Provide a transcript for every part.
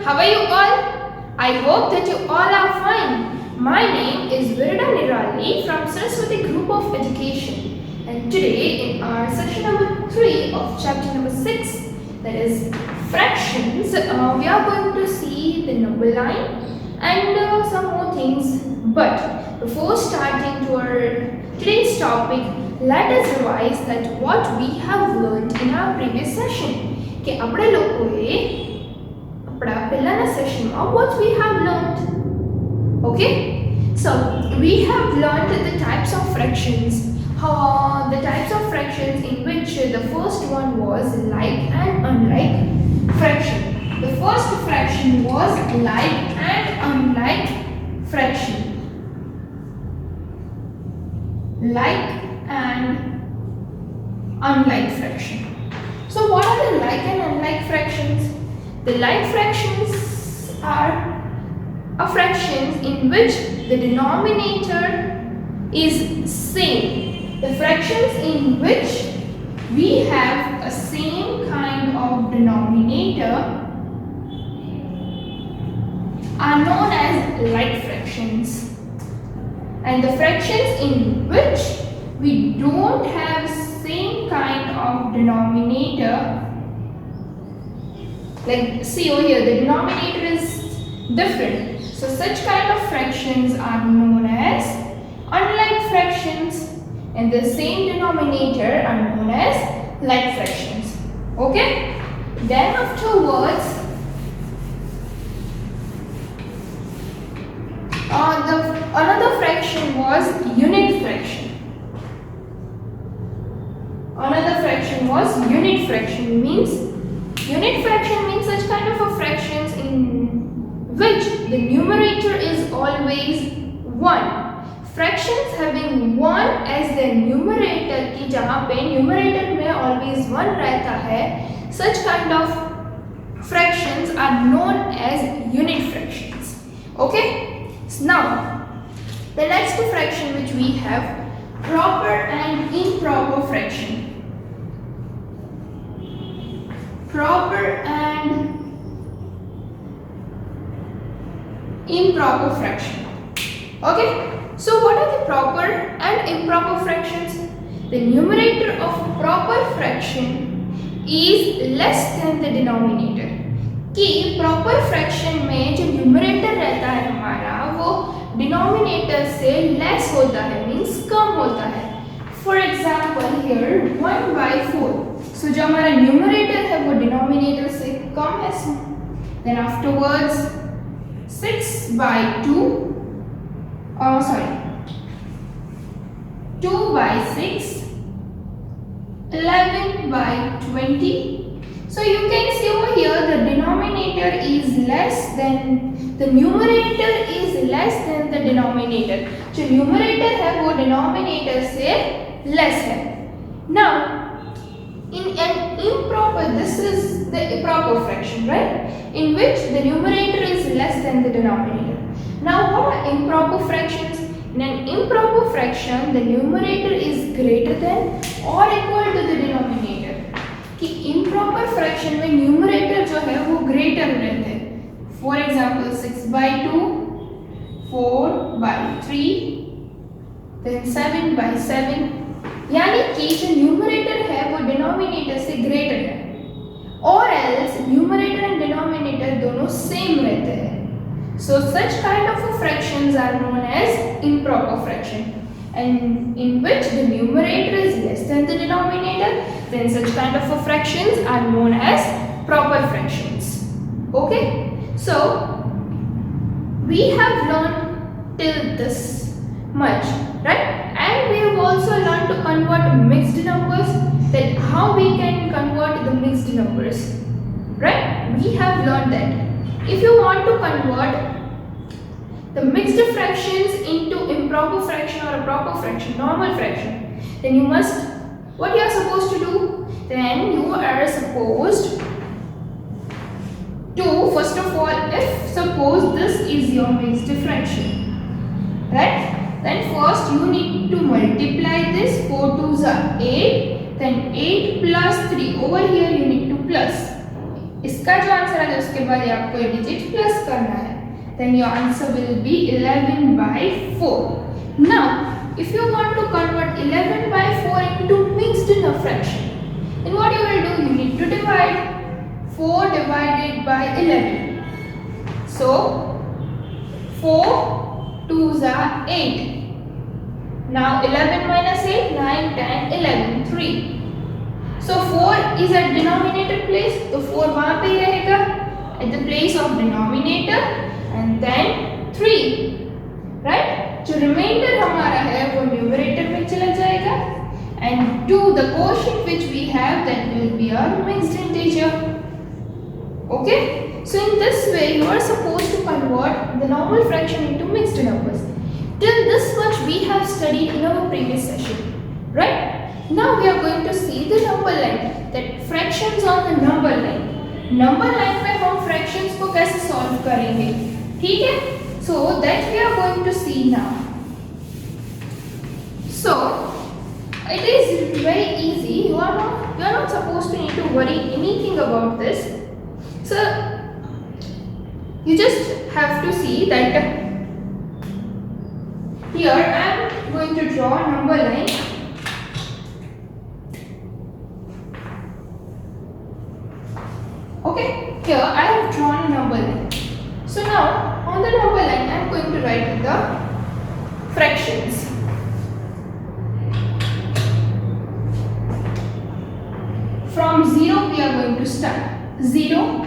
how are you all? I hope that you all are fine. My name is Virda Nirali from Saraswati Group of Education, and today in our session number 3 of chapter number 6, that is fractions, we are going to see the number line and some more things. But before starting to our today's topic, let us revise that what we have learned in our previous session. કે આપણે લોકોએ આપણા પહેલાના સેશનમાં what we have learned. Okay, so we have learned the types of fractions, the types of fractions in which the first one was like and unlike fraction. The first fraction was like and unlike fraction. Like and unlike fraction. So what are the like and unlike fractions? The like fractions are fractions in which the denominator is same. The fractions in which we have a same kind of denominator are known as like fractions. And the fractions in which we don't have same kind of denominator, like see over here, the denominator is different, so such kind of fractions are known as unlike fractions, and the same denominator are known as like fractions. Okay, then afterwards another fraction was unit fraction. Another fraction was unit fraction. Unit fraction means such kind of a fractions in which the numerator is always 1. Fractions having 1 as their numerator, कि जहाँ पे numerator में always 1 रहता है, such kind of fractions are known as unit fractions. Okay? So now, the next fraction which we have, proper and improper fraction. Proper and improper fraction. Okay, so what are the proper and improper fractions? The numerator of proper fraction is less than the denominator. कि proper fraction में जो numerator रहता है हमारा वो denominator से less होता है, means कम होता है. For example here 1/4. So जो हमारा numerator है वो denominator से कम है. Then afterwards 6/2. 2/6. 11/20. So you can see over here the denominator is less than the numerator is less than the denominator. जो numerator है वो denominator से less है. Now in an improper, this is the proper fraction, right? In which the numerator is less than the denominator. Now what are improper fractions? In an improper fraction, the numerator is greater than or equal to the denominator. कि improper fraction में numerator जो है वो greater रहते हैं. For example 6/2, 4/3, then 7/7. यानी कि जो numerator है वो denominator से greater है, or else numerator and denominator दोनों same रहते हैं. So such kind of fractions are known as improper fraction, and in which the numerator is less than the denominator, then such kind of fractions are known as proper fractions. Okay, so we have learned till this much, right? And we have also learned to convert mixed numbers, that how we can convert the mixed numbers, right? We have learned that if you want to convert the mixed fractions into improper fraction or a proper fraction, normal fraction, then you must, what you are supposed to do? Then you are supposed to, first of all, if suppose this is your mixed fraction, right? Then first you need to multiply this. 4 2s are 8, then 8 plus 3, over here you need to plus. इसका जो answer है उसके बाद ये आपको ये digit plus करना है, then your answer will be 11 by 4. Now if you want to convert 11 by 4 into mixed in a fraction, then what you will do, you need to divide 4 divided by 11. So 4 2s are 8. Now 11 minus 8, 9, 10, 11, 3. So 4 is at denominator place, तो 4 वहाँ पे ही रहेगा at the place of denominator, and then 3, right? जो remainder हमारा है वो numerator में चला जाएगा, and 2 the quotient which we have, that will be a mixed integer. Okay? So in this way you are supposed to convert the normal fraction into mixed numbers. Till this much we have studied in our previous session, right? Now we are going to see the number line, that fractions on the number line. Number line में हम fractions को कैसे solve करेंगे, ठीक है? So that we are going to see now. So it is very easy. You are not supposed to need to worry anything about this. So you just have to see that here I am going to draw a number line. Okay, here I have drawn a number line. So now on the number line I am going to write the fractions. From 0 we are going to start. 0,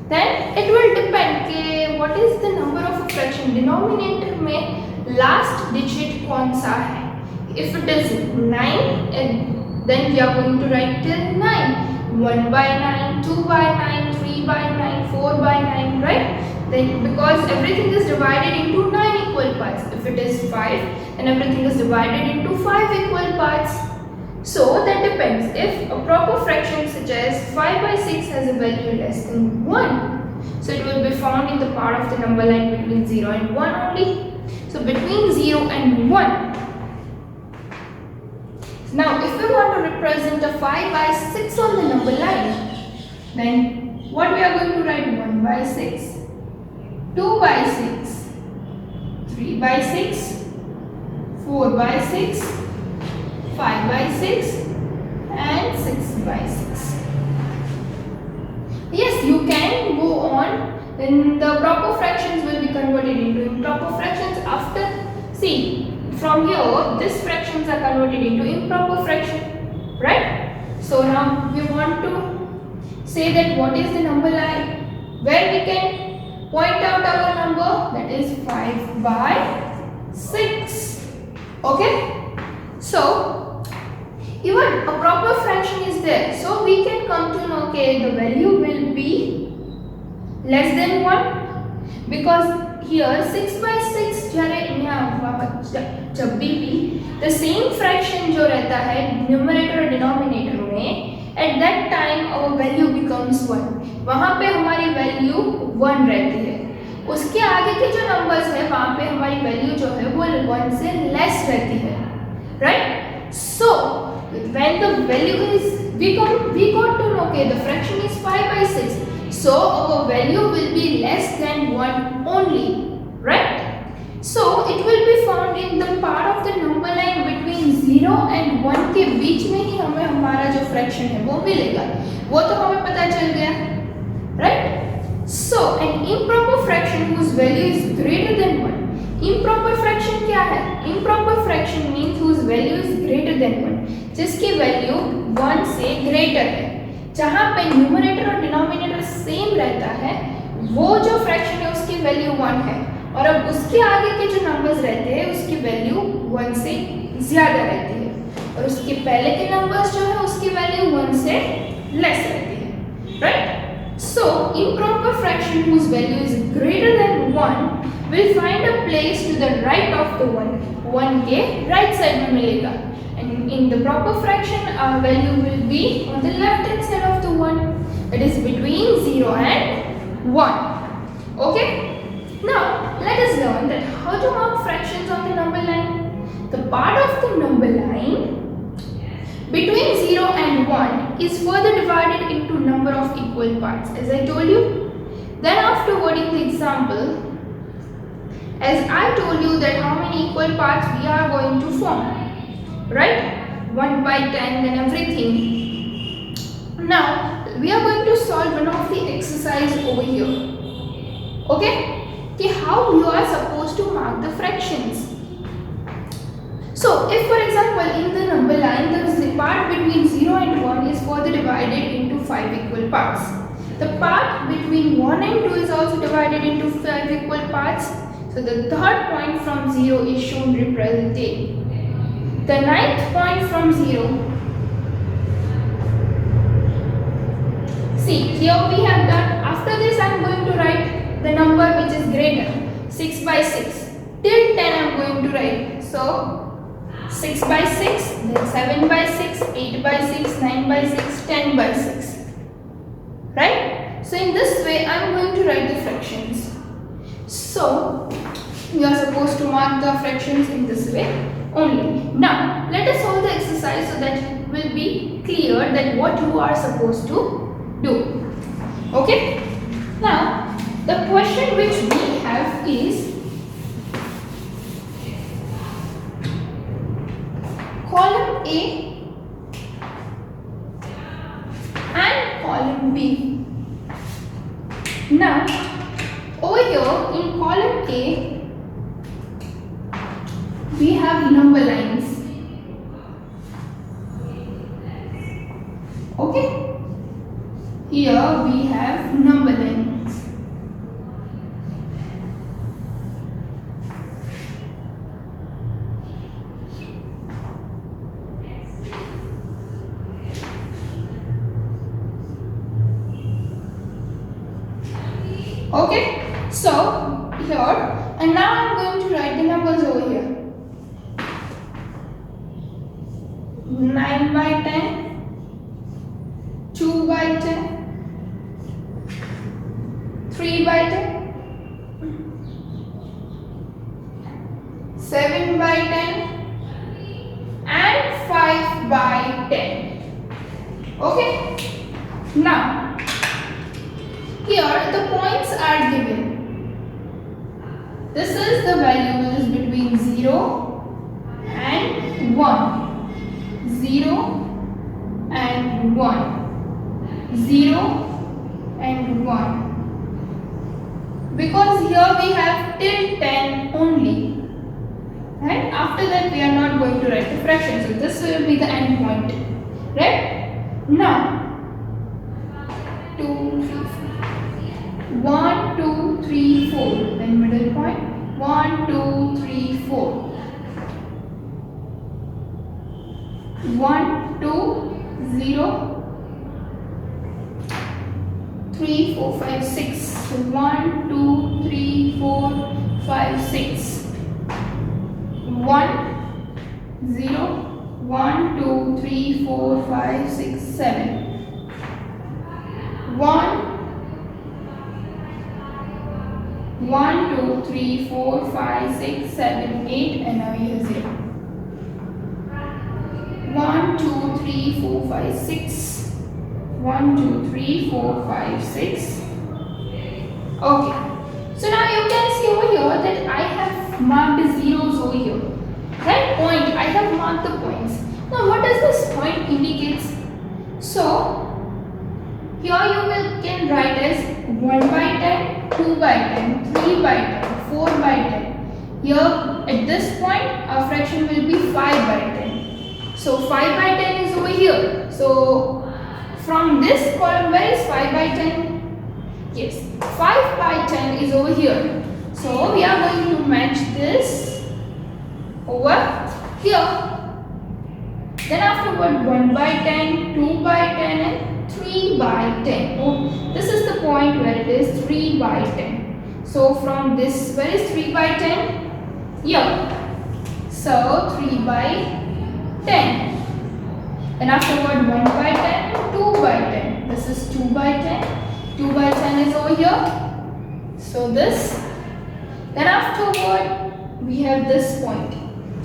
then it will depend कि what is the number of a fraction. Denominator में last digit कौन सा है. If it is 9, then we are going to write till 9. 1 by 9, 2 by 9, 3 by 9, 4 by 9, right? Then because everything is divided into 9 equal parts. If it is 5, then everything is divided into 5 equal parts. So that depends. If a proper fraction such as 5 by 6 has a value less than 1, so it will be found in the part of the number line between 0 and 1 only. So between 0 and 1. Now if we want to represent a 5 by 6 on the number line, then what we are going to write? 1 by 6, 2 by 6, 3 by 6, 4 by 6, 5 by 6 and 6 by 6. Yes, you can go on, then the proper fractions will be converted into improper fractions after. See, from here these fractions are converted into improper fraction, right? So now we want to say that what is the number line where we can point out our number, that is 5 by 6. Okay, so even a proper fraction is there, so we can come to know okay the value will be less than 1, because here 6 by 6 જ્યારે जब भी the same fraction जो रहता है numerator और denominator में, at that time our value becomes 1. वहाँ पे हमारी value 1 रहती है. उसके आगे के जो numbers है वहाँ पे हमारी value जो है वो 1 से less रहती है, right? So when the value is we got to know okay the fraction is 5 by 6, so our value will be less than 1 only, right? So it will be found in the part of the number line between 0 and 1 के बीच में ही हमें हमारा जो fraction है वो मिलेगा. वो तो हमें पता चल गया, right? So an improper fraction whose value is greater than 1. Improper fraction क्या है? Improper fraction means whose value is greater than 1, जिसकी value 1 से greater है. जहाँ पे numerator और denominator same रहता है, वो जो fraction है उसकी value 1 है, और अब उसके आगे के जो numbers रहते हैं उसकी value 1 से ज़्यादा रहती है, और उसके पहले के numbers जो है उसकी value 1 से less रहती है, right? So improper fraction whose value is greater than 1 will find a place to the right of the 1. 1 के right side में मिलेगा. And in the proper fraction, our value will be on the left hand side of the 1. That is between 0 and 1. Okay? Now, let us learn that how to mark fractions on the number line. The part of the number line between 0 and 1 is further divided into number of equal parts, as I told you. Then after wording the example, as I told you that how many equal parts we are going to form, right? 1 by 10, then everything. Now we are going to solve one of the exercise over here. Okay, how you are supposed to mark the fractions. So if for example in the number line the part between 0 and 1 is further divided into 5 equal parts. The part between 1 and 2 is also divided into 5 equal parts. So the third point from 0 is shown represented. The ninth point from 0. See, here we have done. After this I am going to write the number which is greater. 6 by 6. Till 10 I am going to write. So 6 by 6, then 7 by 6, 8 by 6, 9 by 6, 10 by 6. Right? So in this way I am going to write the fractions. So you are supposed to mark the fractions in this way only. Now let us solve the exercise so that it will be clear that what you are supposed to do. Okay? Now the question which we have is column A and column B. Now over here in column A we have number lines. Okay, here we have number lines. Okay, so here, and now I am going to write the numbers over here. 9 by 10, 2 by 10, 3 by 10, 7 by 10 and 5 by 10. Okay, now here the points are given. This is the values between 0 and 1. 0 and 1, 0 and 1, because here we have till 10 only, right? After that we are not going to write the fraction, so this will be the end point, right? Now 2, 3, 4. 1, 2, 3, 4, then middle point 1, 2, 3, 4. 1, 2, 0, 3, 4, 5, 6. 1, 2, 3, 4, 5, 6. 1, 0, 1, 2, 3, 4, 5, 6, 7. 1, 1, 2, 3, 4, 5, 6, 7, 8, and now here 0. 1, 2, 3, 4, 5, 6. 1, 2, 3, 4, 5, 6. Okay. So now you can see over here that I have marked the zeros over here. Right? Point. I have marked the points. Now what does this point indicates? So here you can write as 1 by 10, 2 by 10, 3 by 10, 4 by 10. Here at this point our fraction will be 5 by 10. So 5 by 10 is over here. So from this column, where is 5 by 10? Yes, 5 by 10 is over here. So we are going to match this over here. Then afterward 1 by 10, 2 by 10 and 3 by 10. Oh, this is the point where it is 3 by 10. So from this, where is 3 by 10? Here. So 3 by 10. Then afterward 1 by 10, 2 by 10. This is 2 by 10. 2 by 10 is over here. So this. Then afterward we have this point.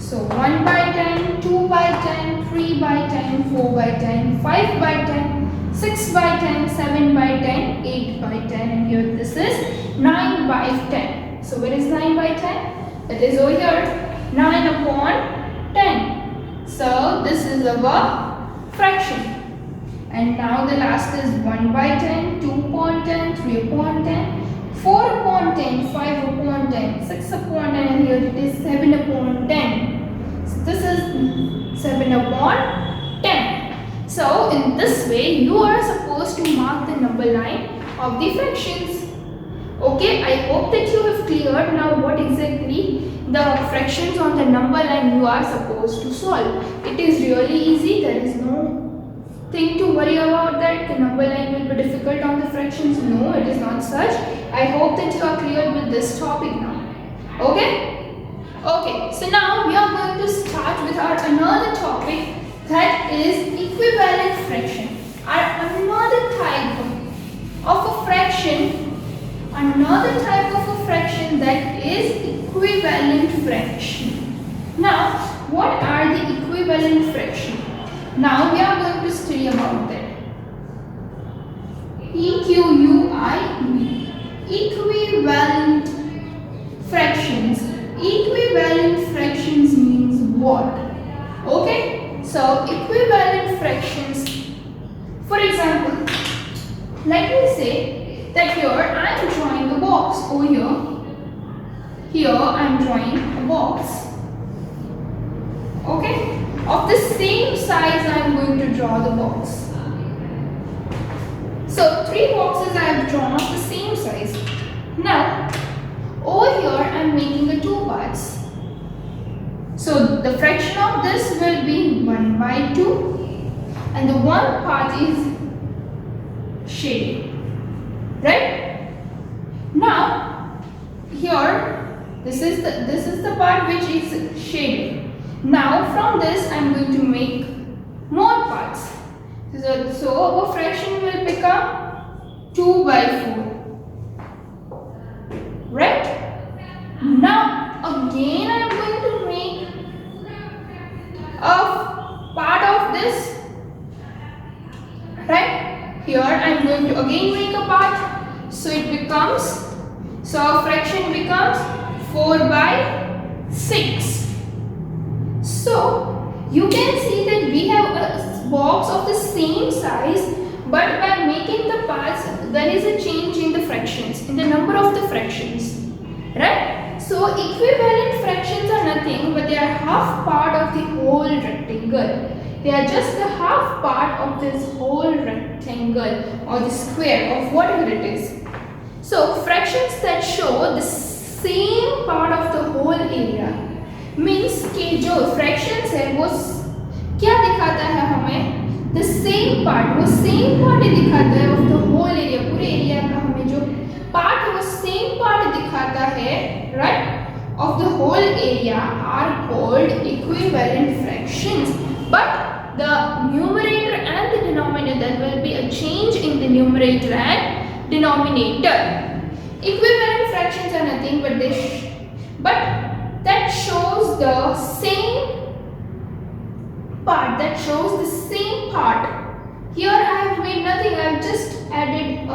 So 1 by 10, 2 by 10, 3 3 by 10, 4 by 10, 5 by 10, 6 by 10, 7 by 10, 8 by 10, and here this is 9 by 10. So where is 9 by 10? That is over here, 9 upon 10. So this is our fraction. And now the last is 1 by 10, 2 upon 10, 3 upon 10, 4 upon 10, 5 upon 10, 6 upon 10, and here it is 7 upon 10. So this is 7 upon 10. So in this way you are supposed to mark the number line of the fractions. Okay, I hope that you have cleared now what exactly the fractions on the number line you are supposed to solve. It is really easy, there is no thing to worry about that the number line will be difficult on the fractions. No, it is not such. I hope that you are clear with this topic now. Okay? Okay, so now we are going to start with our another topic, that is equivalent fraction. Another type of a fraction, that is equivalent fraction. Now, what are the equivalent fraction? Now we are going to study about that. Equivalent fractions. Equivalent fractions means what? Okay, so equivalent fractions. For example, let me say that here I am drawing a box over here. Here I am drawing a box. Okay, of the same size I am going to draw the box. So 3 boxes I have drawn of the same size. Now over here I am making the 2 parts. So the fraction of this will be 1 by 2 and the one part is shaded. Right? Now here this is the part which is shaded. Now from this I am going to make more parts. So our fraction will become 2 by 4. Right? Now again I am going to make a part of this. Right? Here I am going to again make a part. So it becomes, so our fraction becomes 4 by 6. So you can see that we have a box of the same size, but by making the parts there is a change in the fractions, in the number of the fractions. Right? So equivalent fractions are nothing but they are half part of the whole rectangle. They are just the half part of this whole rectangle or the square of whatever it is. So fractions that show the same part of the whole area means कि जो fractions है वो क्या दिखाता है हमें? The same part, वो same part ही दिखाता है of the whole area, पूरे area का हमें जो part है वो same part दिखाता है, right? Of the whole area are called equivalent fractions. But the numerator and the denominator, there will be a change in the numerator and denominator. Equivalent fractions are nothing but that shows the same part, that shows the same part. Here I have made nothing, I have just added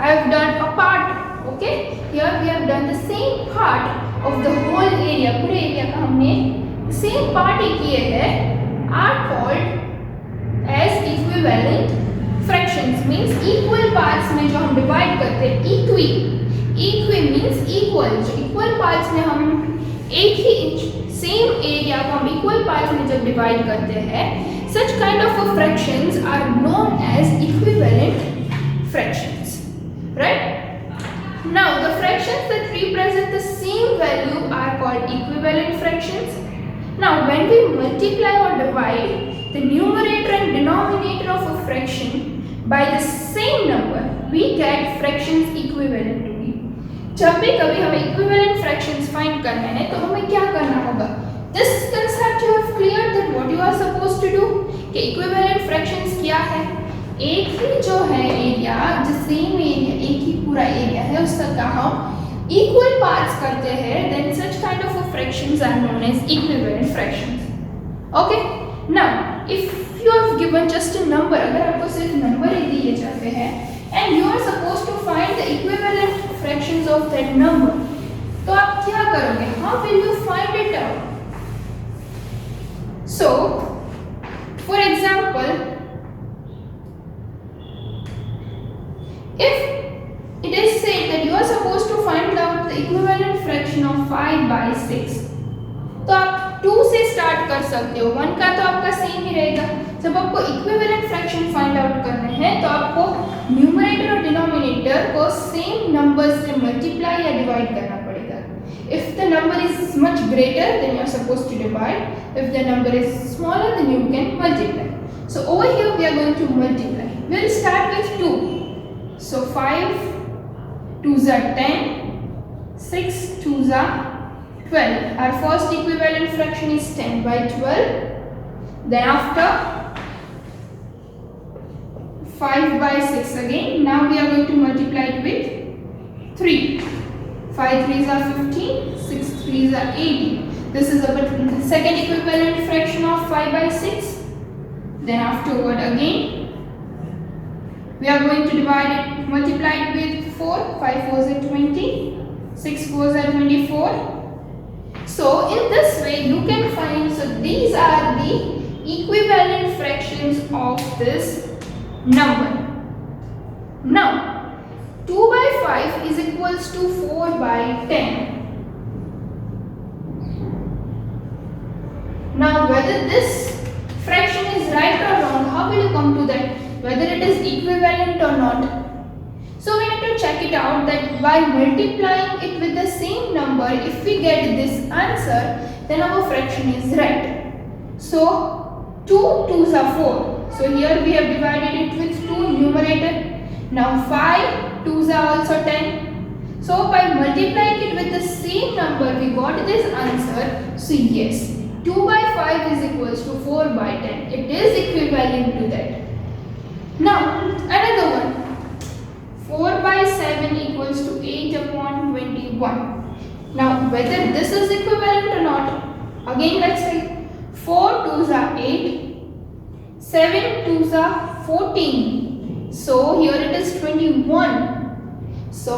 I have done a part. Okay, here we have done the same part of the whole area, पूरे area का हमने same part ही किए हैं, are called as equivalent fractions. Means equal parts में जो हम divide करते हैं, equi means equal, जो equal parts में हम एक ही इंच same area को हम equal parts में जब divide करते हैं, such kind of fractions are known as equivalent fractions. Right? Now the fractions that represent the same value are called equivalent fractions. Now when we multiply or divide the numerator and denominator of a fraction by the same number, we get fractions equivalent to be. जब भी कभी हमें equivalent fractions find करने हैं तो हमें क्या करना होगा? This concept you have cleared that what you are supposed to do कि equivalent fractions क्या है? एक ही जो है एरिया, जो सेम एरिया, एक ही पूरा एरिया है उसका का हम इक्वल पार्ट्स करते हैं, then such kind of fractions are known as equivalent fractions. Okay, now if you have given just a number, अगर आपको सिर्फ नंबर ही दिए जाते हैं and you are supposed to find the equivalent fractions of that number, तो आप क्या करोगे? How will you find it out? So for example, if it is said that you are supposed to find out the equivalent fraction of 5/6, तो आप 2 से start कर सकते हो। 1 का तो आपका सेम ही रहेगा। जब आपको इक्विवेलेंट फ्रैक्शन फाइंड आउट करने हैं तो आपको न्यूमरेटर और डिनोमिनेटर को सेम नंबर से मल्टीप्लाई या डिवाइड करना पड़ेगा। If the number is much greater than you are supposed to divide, if the number is smaller than you can multiply. So over here we are going to multiply. We will start with 2। So 5 2s are 10, 6 2s are 12. Our first equivalent fraction is 10/12. Then after 5/6 again. Now we are going to multiply it with 3. 5 3s are 15, 6 3s are 18. This is the second equivalent fraction of 5/6. Then afterward again we are going to divide it, multiply it with 4. 5 4s are 20, 6 4s are 24. So in this way you can find, so these are the equivalent fractions of this number. Now 2/5 is equals to 4/10. Now whether this fraction is right or wrong, how will you come to that? Whether it is equivalent or not? So we need to check it out that by multiplying it with the same number, if we get this answer, then our fraction is right. So 2 2s are 4. So here we have divided it with 2 numerator. Now 5 2s are also 10. So by multiplying it with the same number, we got this answer. So yes, 2/5 is equals to 4/10. It is equivalent to that. Now another one. 4/7 equals to 8/21. Now whether this is equivalent or not, again let's say 4 2s are 8, 7 2s are 14. So here it is 21. So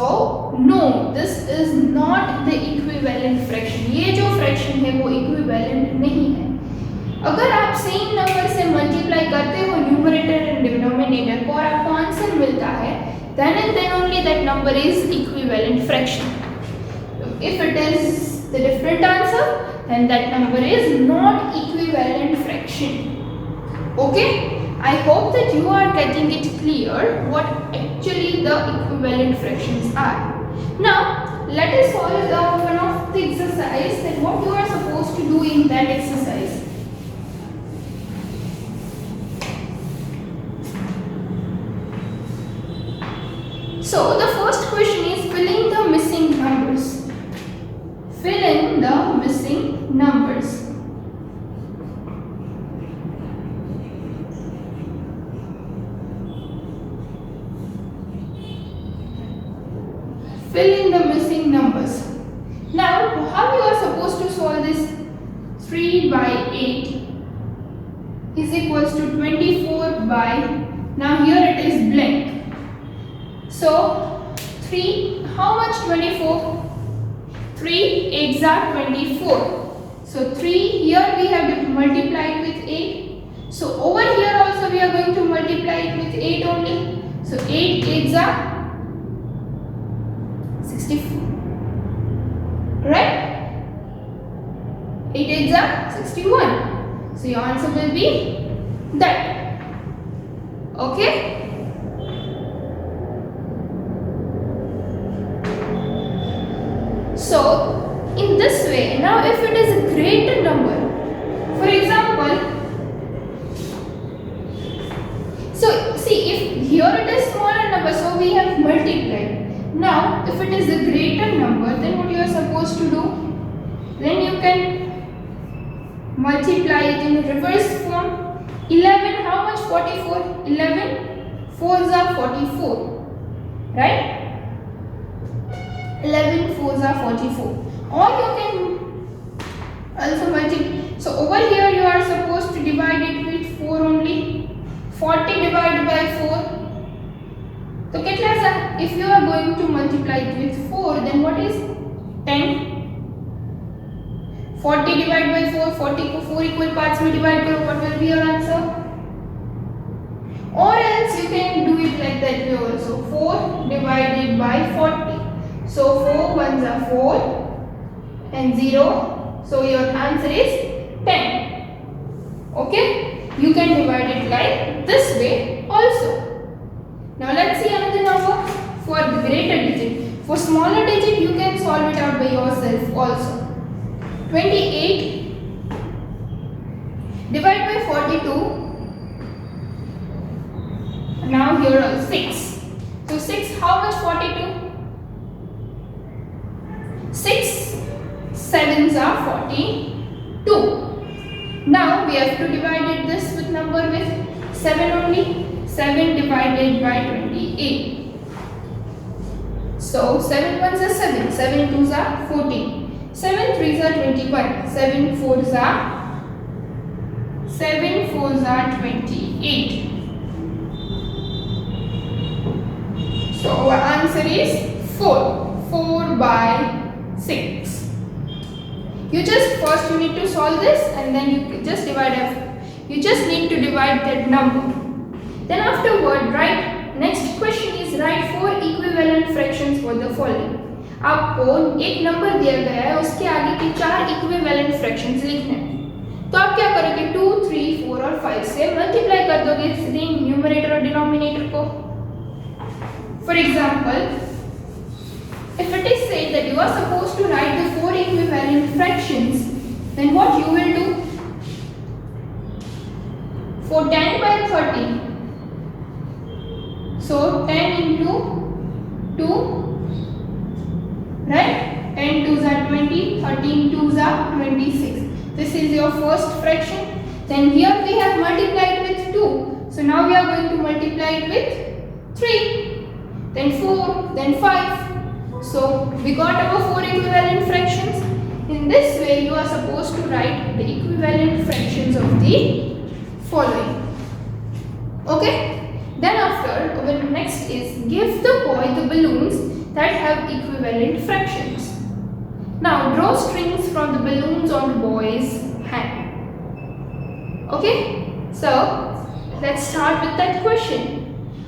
no, this is not the equivalent fraction. ये जो fraction है वो equivalent नहीं है। अगर आप same number से multiply करते हो न्यूमरेटर एंड डिनोमिनेटर को और आपको आंसर मिलता है, then and then only that number is equivalent fraction. If it is the different answer, then that number is not equivalent fraction. Okay, I hope that you are getting it clear what actually the equivalent fractions are. Now let us solve one of the exercise, that what you are supposed to do in that exercise. So the first question is fill in the missing numbers. Fill in the missing numbers. Fill in the missing numbers. Now how you are supposed to solve this? 3/8 is equals to 24 by, now here it is blank. So 3, how much? 24. 3 8s are 24. So 3 here we have to multiply it with 8. So over here also we are going to multiply it with 8 only. So 8 8s are 64. Right? 8 8s are 61. So your answer will be that. Okay? So in this way, now if it is a greater number, for example, so see if here it is smaller number, so we have multiplied. Now if it is a greater number, then what you are supposed to do? Then you can multiply it in reverse form. 11, how much? 44. 11 4s are 44. Right? 11 4s are 44. Or you can also multiply. So over here you are supposed to divide it with 4 only. 40 divided by 4. So if you are going to multiply it with 4, then what is 10? 40 divided by 4, 40 को 4 equal parts में divide करो, what will be your answer? Or else you can do it like that way also. 4 divided by 40. So 4 ones are 4 and 0. So your answer is 10. Okay? You can divide it like this way also. Now let's see another number for the greater digit. For smaller digit you can solve it out by yourself also. 28 divided by 42. Now here are 6. So 6, how much 42? 6 sevens are 42. Now we have to divide this with number with 7 only. 7 divided by 28. So 7 ones are 7, 7 twos are 14. 7 threes are 21, 7 fours are 28. So our answer is 4 by 6. You need to solve this and then you just divide you just need to divide that number. Then afterward write, next question is write 4 equivalent fractions for the following. आपको एक number दिया गया है, उसके आगे के 4 equivalent fractions लिखने हैं। तो आप क्या करोगे, 2, 3, 4 और 5 से मल्टीप्लाई कर दोगे सीधे न्यूमरेटर और डिनोमिनेटर को। For example, if it is said that you are supposed to write the 4 equivalent fractions, then what you will do? For 10 by 30, so 10 into 2, right? 10 twos are 20, 13 twos are 26. This is your first fraction. Then here we have multiplied with 2. So now we are going to multiply it with 3. Then 4, then 5. So we got our 4 equivalent fractions. In this way you are supposed to write the equivalent fractions of the following. Okay? Then after, the next is give the boy the balloons that have equivalent fractions. Now draw strings from the balloons on the boy's hand. Okay, so let's start with that question.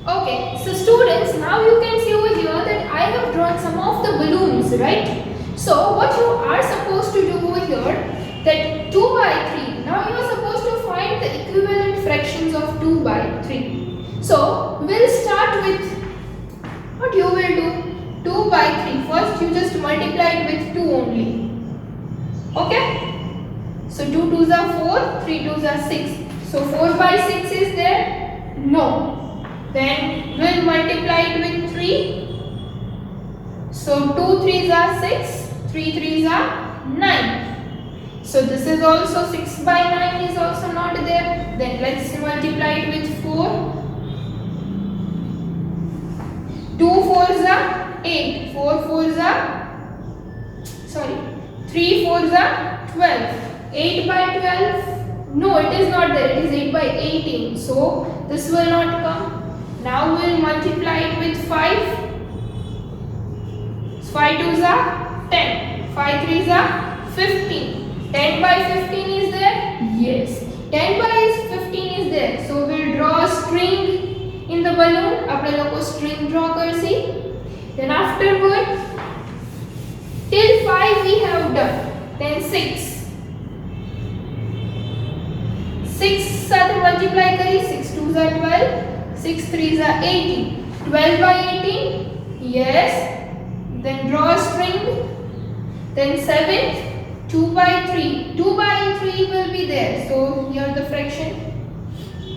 Okay, so students, now you can see over here that I have drawn some of the balloons, right? So what you are supposed to do over here, that 2 by 3, now you are supposed to find the equivalent fractions of 2 by 3. So we'll start with what you will do. 2 by 3. First you just multiply it with 2 only. Okay? So 2 twos are 4, 3 twos are 6. So 4 by 6 is there? No. Then we'll multiply it with 3. So 2 threes are 6, 3 threes are 9. So this is also 6 by 9 is also not there. Then let's multiply it with 4. 2 fours are 8, 4 fours are, 3 fours are 12. 8 by 12, no, it is not there, it is 8 by 18. So this will not come. Now we will multiply it with 5. 5 twos are 10, 5 threes are 15. 10 by 15 is there? Yes. 10 by 15 is there. So we will draw a string in the balloon. આપણે લોકો string draw કરસી. Then afterward, till 5 we have done. Then 6. 6 સાથે multiply કરી. 6 2s are 12. 6 3s are 18. 12 by 18. Yes. Then draw a string. Then 7. 2 by 3. 2 by 3 will be there. So here the fraction.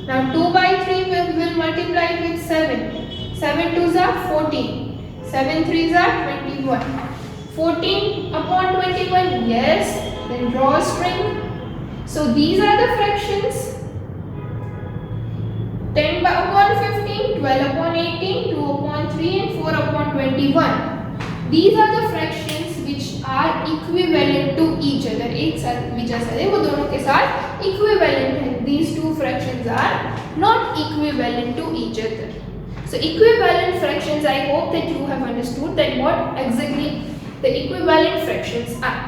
Now 2 by 3 will multiply with 7. 7 twos are 14. 7 threes are 21. 14 upon 21. Yes. Then draw a string. So these are the fractions. 10 upon 15, 12 upon 18, 2 upon 3 and 4 upon 21. These are the fractions which are equivalent to each other, एक साथ बीजा साथ वो दोनों के साथ equivalent है. These two fractions are not equivalent to each other. So equivalent fractions, I hope that you have understood that what exactly the equivalent fractions are.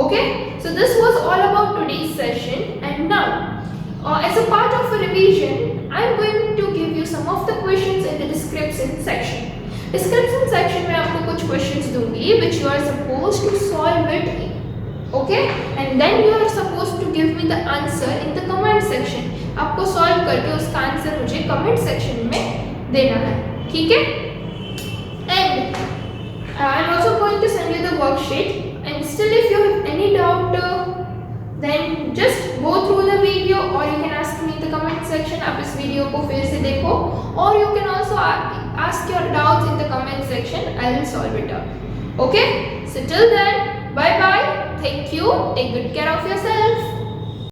Okay, so this was all about today's session, and now as a part of a revision I am going to give you some of the questions in the description section. Description section में आपको कुछ questions दूंगी which you are supposed to solve it, okay, and then you are supposed to give me the answer in the comment section. आपको solve करके उसका answer मुझे comment section में देना है, ठीक है. And I am also going to send you the worksheet, and still if you have any doubt then just go through the video or you can ask me in the comment section. आप इस video को फिर से देखो, or you can also ask your doubts in the comment section. I will solve it out. Okay, so till then, bye bye, thank you, take good care of yourself.